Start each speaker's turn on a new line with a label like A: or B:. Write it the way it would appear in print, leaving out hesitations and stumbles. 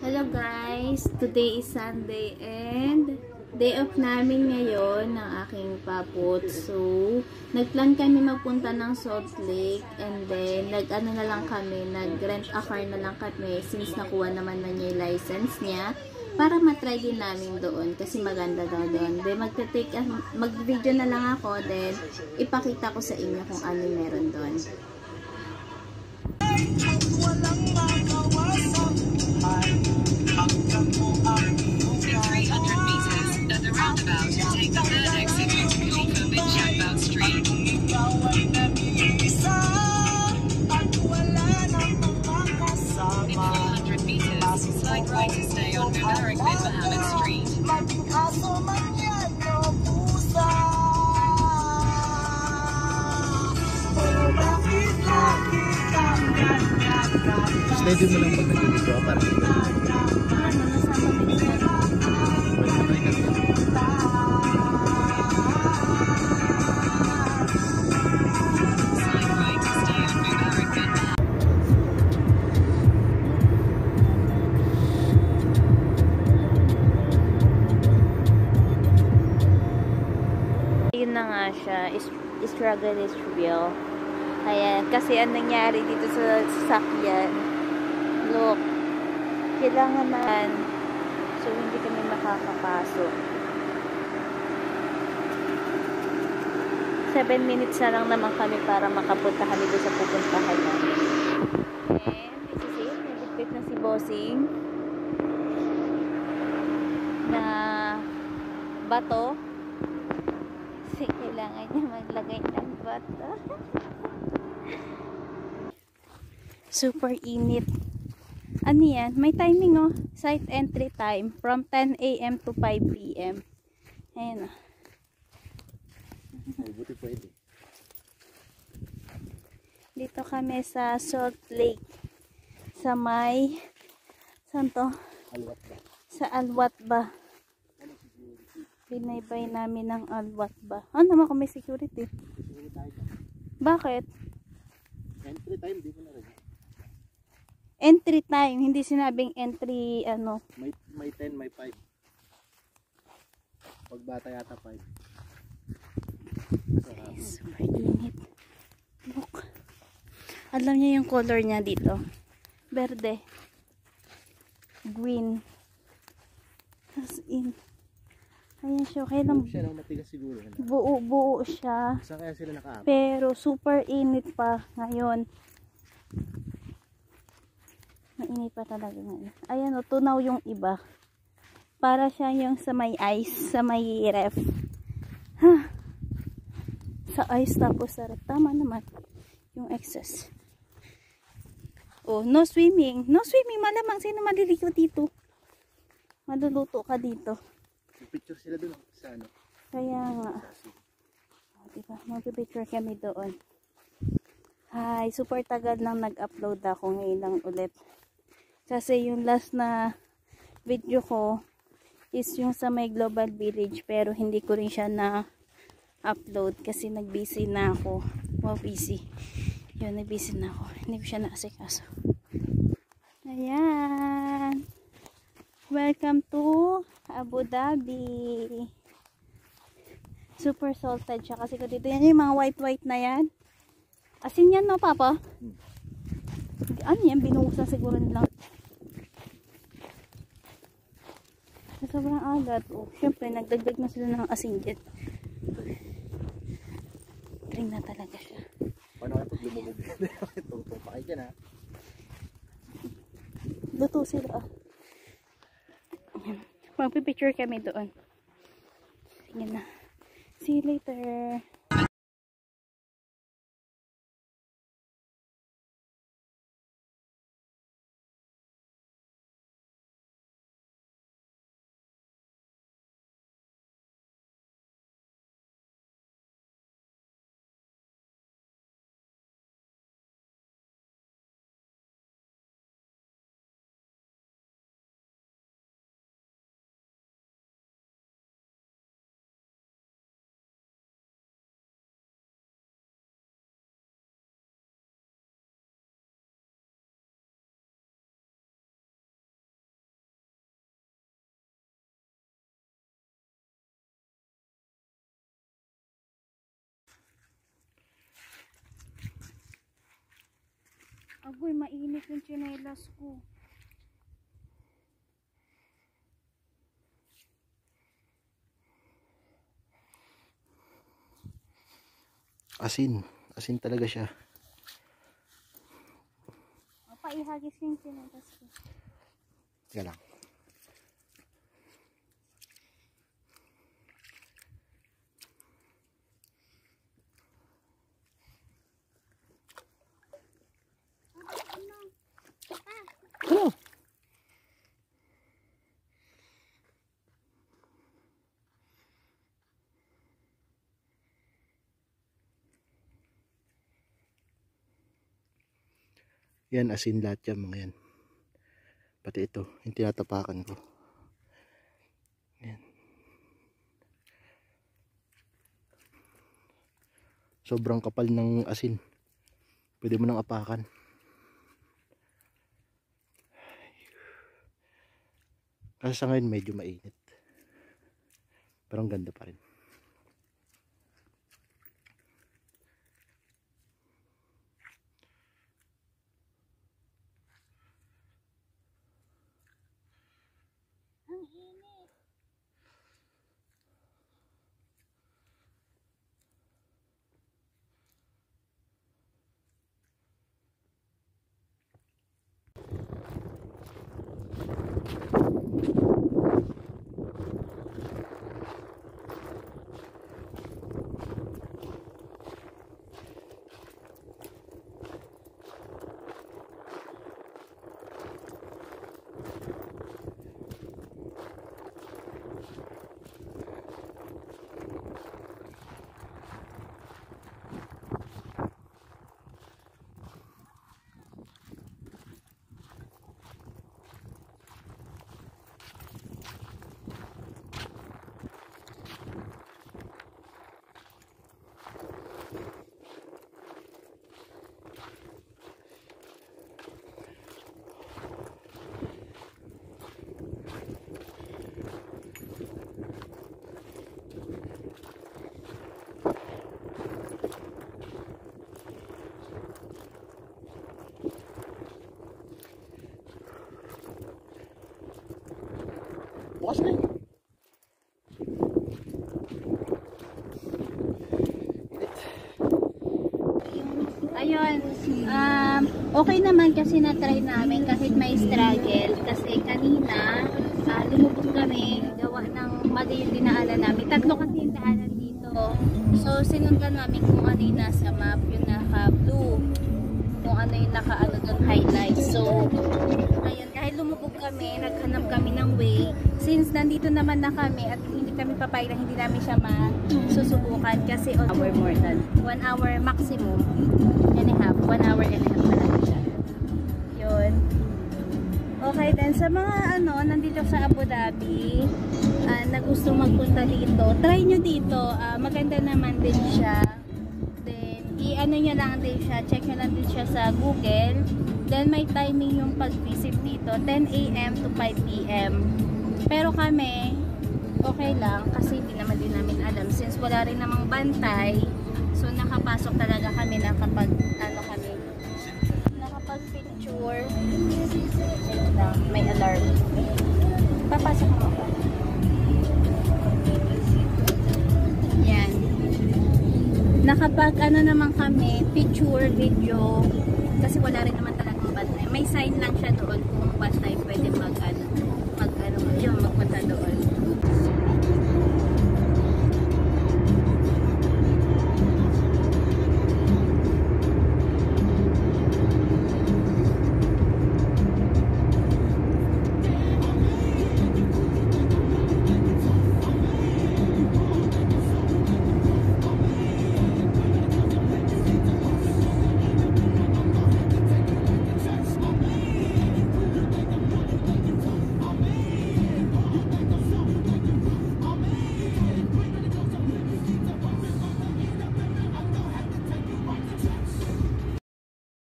A: Hello guys! Today is Sunday and day off namin ngayon ng aking papot. So, nagplan kami magpunta ng Salt Lake and then nag-ano na lang kami, nag-rent a car na lang kami since nakuha naman na niya yung license niya para matry din namin doon kasi maganda daw doon. Then mag-video na lang ako then ipakita ko sa inyo kung ano meron doon.
B: Slide right to stay on Mubarak bin Mohammed Street.
C: Steady mo lang pag nag-video para
A: Yun na nga siya, struggle is real. Ayan, kasi anong nangyari dito sa sasakyan. Look, kailangan naman. So, hindi kami makakapasok. 7 minutes na lang naman kami para makapunta kami doon sa pupuntahan namin. And, this is it. Nagpipit na si Bossing na bato. Kasi kailangan niya maglagay ng bato. Super init. Ano yan? May timing oh. Site entry time from 10 AM to 5 PM. Ayan oh.
C: buti pwede.
A: Dito kami sa Salt Lake. Sa may saan to?
C: Alwat ba?
A: Sa Alwat ba? Binaybay namin ng Alwat ba? Ano naman kung may security? Bakit?
C: Entry time, di ko na rin.
A: Entry time, hindi sinabing entry ano.
C: May 10, may 5. Pag bata yata 5.
A: Super init. Look. Alam niyo yung color niya dito. Verde. Green. As in. Ayan siya. Kailan
C: Buo siya lang, matigas siguro.
A: buo siya.
C: Saan kaya sila nakaabot?
A: Pero super init pa ngayon. Mainit pa talaga ngayon. Ayan o, tunaw yung iba. Para siya yung sa may ice, sa may ref. Ha? Sa ice tapos sa ref. Tama naman yung excess. Oh, no swimming. No swimming, malamang sino maliligo dito. Maluluto ka dito.
C: Picture sila dun sa ano.
A: Kaya nga. Oh, diba? Mag-picture kami doon. Hi, super tagal lang nag-upload ako ngayon lang ulit. Kasi yung last na video ko is yung sa may Global Village pero hindi ko rin siya na-upload kasi nag-busy na ako. Wow, busy. Yun, nag-busy na ako. Hindi ko siya na-asikaso. Ayan. Welcome to Abu Dhabi. Super salted siya kasi ko dito. Yan yung mga white-white na yan. Asin yan no, Papa? Ano yan? Binuhusan siguro nila. Sobrang alat. Oh, syempre, nagdagdag na sila ng asin dyan. Drink na talaga siya.
C: Paano kaya pag lumubog? Tungtong pa kayo dyan ha.
A: Luto sila. Magpipicture kami doon. Sige na. See you later. Agoy, mainit yung tsinelas ko.
C: Asin. Asin talaga siya.
A: Paihagis yung tsinelas ko.
C: Teka lang. Oh! Yan, asin lahat yan mga yan. Pati ito, yung tinatapakan ko. Yan. Sobrang kapal ng asin. Pwede mo nang apakan. Kasi sa ngayon medyo mainit. Pero ang ganda pa rin.
A: Ang init.
C: Bukas na yun.
A: Ayun, okay naman kasi na-try namin kahit may struggle. Kasi kanina, lumubog kami, gawa ng mali yung dinaanan namin. Tatlo kasi yung daanan dito. So, sinundan namin kung ano yung nasa map, yung naka-blue. Kung ano yung naka-ano doon, highlight. So, ayun, kahit lumubog kami, naghanap kami ng way. Since nandito naman na kami at hindi kami papayag na hindi namin siya masusubukan kasi on hour more than 1 hour maximum and a half, 1 hour and a half talaga siya. Yun. Okay, then sa mga nandito sa Abu Dhabi na gusto magpunta dito, try nyo dito. Maganda naman din siya. Then, i-ano nyo lang din siya, check nyo lang din siya sa Google. Then, may timing yung pag-visit dito, 10 AM to 5 PM. Pero kami, okay lang kasi hindi naman din namin alam since wala rin namang bantay. So nakapasok talaga kami nakapag picture. May alarm. Papasok ako. Yan. Nakapag naman kami picture, video kasi wala rin naman talagang bantay. May sign lang siya doon kung bantay pwede magpunta doon.